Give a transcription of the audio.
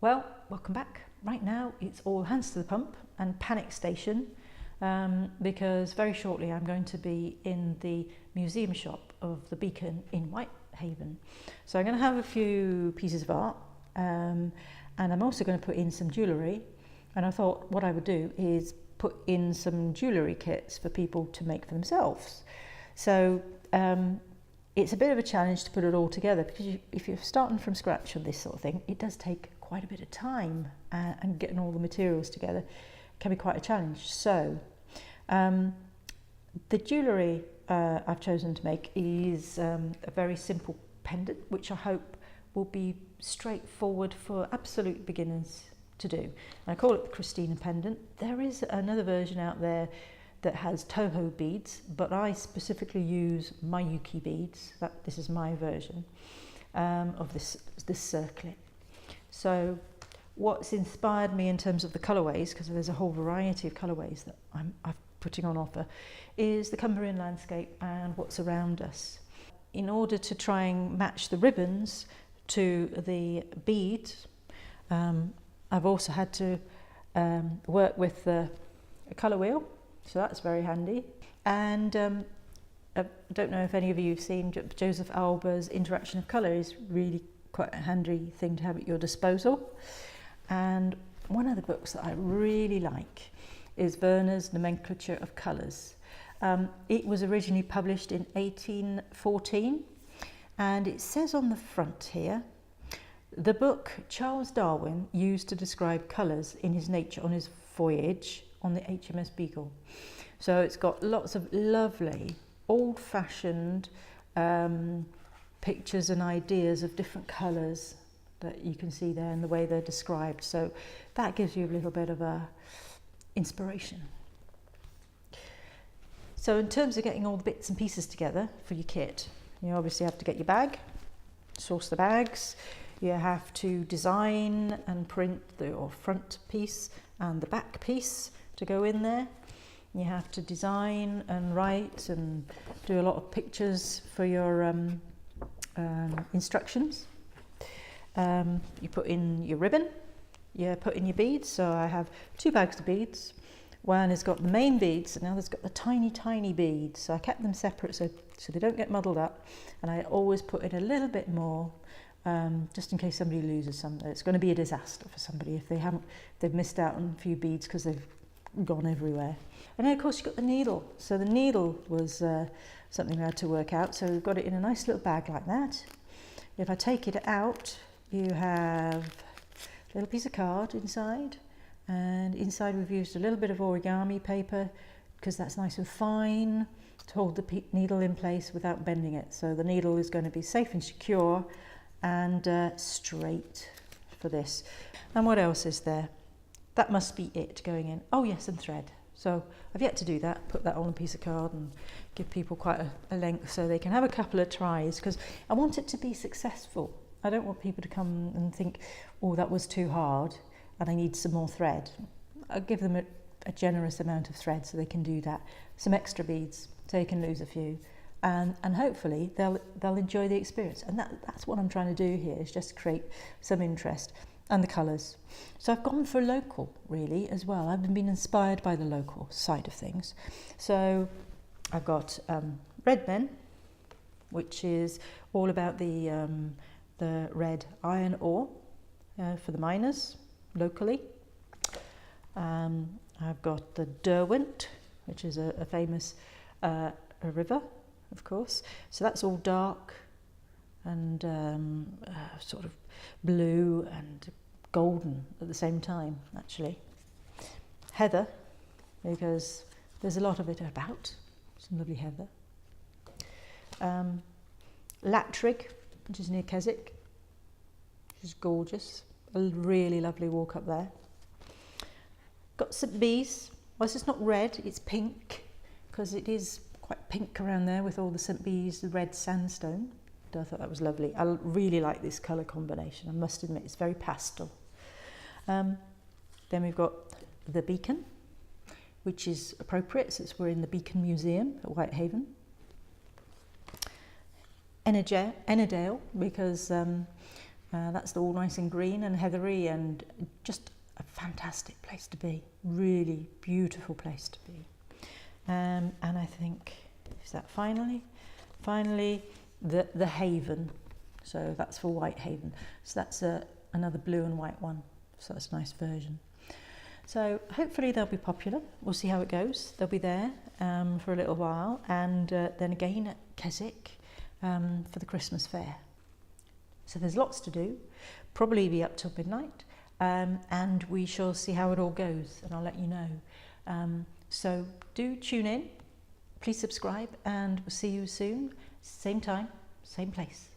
Well, welcome back. Right now it's all hands to the pump and panic station because very shortly I'm going to be in the museum shop of the Beacon in Whitehaven. So I'm going to have a few pieces of art and I'm also going to put in some jewellery, and I thought what I would do is put in some jewellery kits for people to make for themselves. So it's a bit of a challenge to put it all together because if you're starting from scratch on this sort of thing, it does take quite a bit of time, and getting all the materials together can be quite a challenge. So the jewellery I've chosen to make is a very simple pendant, which I hope will be straightforward for absolute beginners to do. And I call it the Christina pendant. There is another version out there that has Toho beads, but I specifically use Miyuki beads. This is my version of this circlet. So what's inspired me in terms of the colourways, because there's a whole variety of colourways that I'm putting on offer, is the Cumbrian landscape and what's around us. In order to try and match the ribbons to the beads, I've also had to work with a colour wheel, so that's very handy. And I don't know if any of you have seen Joseph Alba's Interaction of Colour is really quite a handy thing to have at your disposal. And one of the books that I really like is Werner's Nomenclature of Colours. It was originally published in 1814, and it says on the front here, the book Charles Darwin used to describe colours in his Nature on his voyage on the HMS Beagle. So it's got lots of lovely old-fashioned pictures and ideas of different colours that you can see there and the way they're described. So that gives you a little bit of a inspiration. So in terms of getting all the bits and pieces together for your kit, you obviously have to get your bag, source the bags. You have to design and print your front piece and the back piece to go in there. You have to design and write and do a lot of pictures for your instructions. You put in your ribbon, you put in your beads. So I have 2 bags of beads. One has got the main beads, and the other's got the tiny beads. So I kept them separate so they don't get muddled up. And I always put in a little bit more, just in case somebody loses some. It's going to be a disaster for somebody if they've missed out on a few beads because they've gone everywhere. And then of course you've got the needle. So the needle was something I had to work out. So we've got it in a nice little bag like that. If I take it out, you have a little piece of card inside, and inside we've used a little bit of origami paper because that's nice and fine to hold the needle in place without bending it. So the needle is going to be safe and secure and straight for this. And what else is there? That must be it going in. Oh yes, and thread. So I've yet to do that, put that on a piece of card and give people quite a length so they can have a couple of tries, because I want it to be successful. I don't want people to come and think, oh, that was too hard and I need some more thread. I'll give them a generous amount of thread so they can do that. Some extra beads so they can lose a few. And hopefully they'll enjoy the experience. And that's what I'm trying to do here, is just create some interest. And the colours. So I've gone for local really as well. I've been inspired by the local side of things. So I've got Red Men, which is all about the red iron ore for the miners locally. I've got the Derwent, which is a famous a river, of course. So that's all dark and sort of blue and golden at the same time, actually. Heather, because there's a lot of it about, some lovely heather. Latrig, which is near Keswick, which is gorgeous. A really lovely walk up there. Got St Bees. Well, it's not red, it's pink, because it is quite pink around there with all the St Bees, the red sandstone. I thought that was lovely. I really like this colour combination, I must admit. It's very pastel. Then we've got the Beacon, which is appropriate since we're in the Beacon Museum at Whitehaven. Ennerdale, because That's all nice and green and heathery, and just a fantastic place to be. Really beautiful place to be. And I think, is that finally the Haven. So that's for Whitehaven. So that's another blue and white one. So that's a nice version. So hopefully they'll be popular. We'll see how it goes. They'll be there for a little while, and then again at Keswick for the Christmas fair. So there's lots to do. Probably be up till midnight, and we shall see how it all goes, and I'll let you know. So do tune in. Please subscribe, and we'll see you soon. Same time, same place.